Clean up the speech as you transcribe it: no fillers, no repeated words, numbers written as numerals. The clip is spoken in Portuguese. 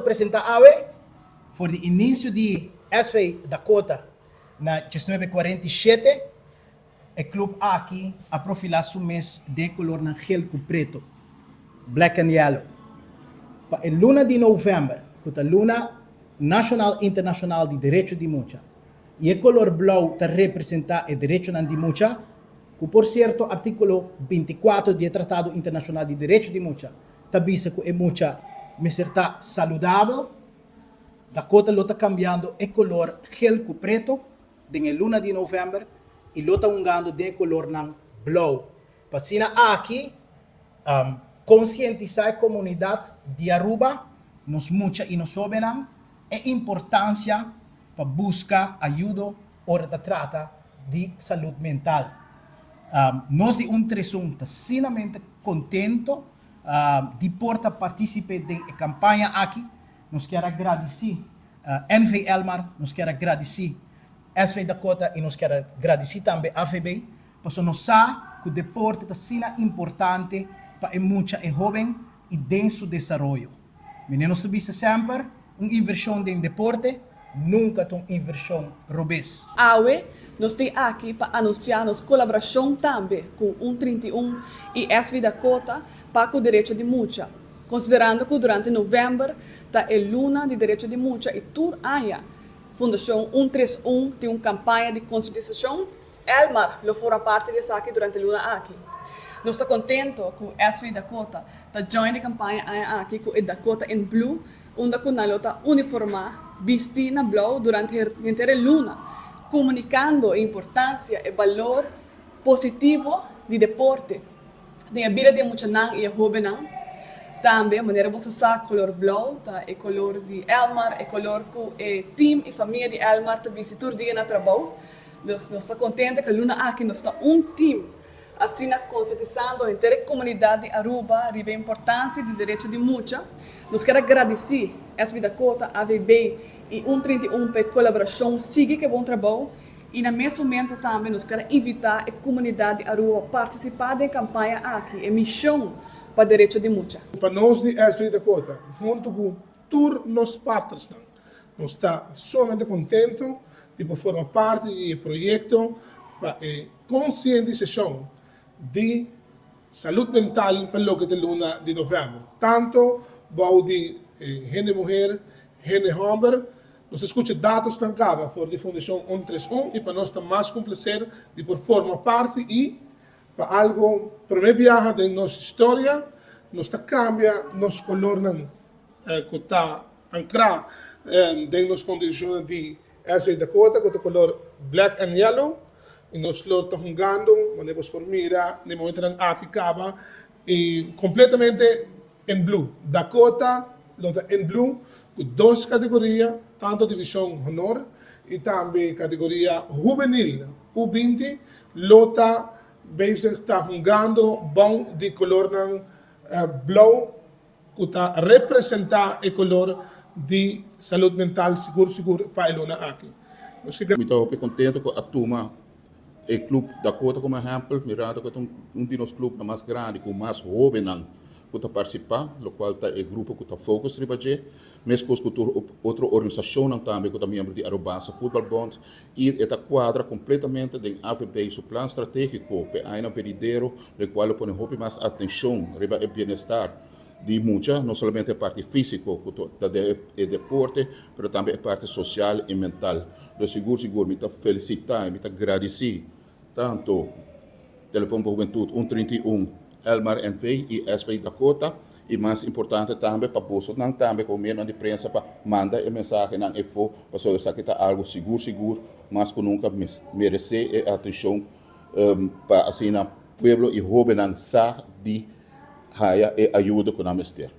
apresentar ave por o início de SV Dakota na 1947, o clube aqui aprofilar seu mês de color na geel com preto, black and yellow. Para a luna de novembro, que é a luna nacional internacional de Derecho di Mucha, e o color blauw está representa o Derecho di Mucha, que por certo, artículo 24 do Tratado Internacional de Derecho di Mucha, está diz que é mucha está saudável. Dakota lo está cambiando o color geel com preto, de luna de novembro, e lo está usando de color blauw. Para aqui, concientizar a comunidade de Aruba, nos mucha e nos soberan, a importância para buscar ajuda hora da trata de saúde mental. Nós de Tresum está sinamente contento de porta participar da campanha aqui. Nós quero agradecer NV Elmar, nós quero agradecer SV Dakota e nós quero agradecer também a AVB, porque nós sabemos que o deporte está sendo importante para muita jovem e em seu desenvolvimento. Nós sabemos sempre uma inversão em deporte, nunca uma inversão robês. Awe, nós estamos aqui para anunciar nossa colaboração também com 131 e SV Dakota para o Derecho di Mucha, considerando que durante novembro está a luna de Derecho di Mucha e todo ano Fundacion 131 tem uma campanha de concientisacion. Elmar lo fará parte dessa aqui durante a luna aqui. Nós estamos contentes com o SV Dakota para join a campanha aqui com o Dakota in Blue, onde nós está uniformar, vestir na blauw durante a inteira luna, comunicando a importância e valor positivo de deporte, de vida de muita nan e jovem. Também a maneira você usar color blauw, tá? O color de Elmar, o color que o team e família de Elmar te visitar dia na trabalho. Nós estamos contentes que a luna aqui nós está team, assim conscientizando a inteira comunidade de Aruba sobre a importância do Derecho di Mucha. Nós queremos agradecer a SV Dakota, a AVB e 131 pela colaboração, siga que bom trabalho. E no mesmo momento também nós queremos invitar a comunidade de Aruba a participar da campanha aqui, a missão para Derecho di Mucha. Para nós de SV Dakota, junto com todos os partners, nós estamos somente contentes de formar parte do projeto para a conscientização de saúde mental para o que é a luna de novembro. Tanto para de gente mulher, gente homem, nós escutamos dados que estão por a Fundacion 131 e para nós está mais com prazer de formar parte e para algo, primeiro viagem da nossa história, nós cambia nosso color que está ancrado em nossas condições de SV Dakota, que é o color black and yellow, e nós estamos jogando, mandamos por mira, no momento que aqui acaba, e completamente em blue. Dakota, em blue, com duas categorias, tanto divisão honor e também categoria juvenil, U20, lota bezig está jogando bom de color blauw, que está representar o color de saúde mental seguro para a luna aqui. Estou contente com a tuma, o clube Dakota como exemplo, mirando que é dos clubes mais grandes, com mais jovens que está participando, o qual está o grupo que está focus trabalhar, mesmo com outra organização também que está membro de Aruba Football Bond, e está quadra completamente em AVB, seu plano estratégico, para a perideiro, o qual põe muito mais atenção para o bem-estar de mucha, não somente a parte física, do deporte, mas também a parte social e mental. Eu seguro, me felicitar, me agradecer, tanto telefone para a juventude 131, Elmar N.V e SV Dakota, e mais importante também para bolso, também com meio de prensa para mandar a mensagem na info, para saber se está algo seguro, mas que nunca merece a atenção para assim, o povo e jovem sa de haya e ajuda com a mestre.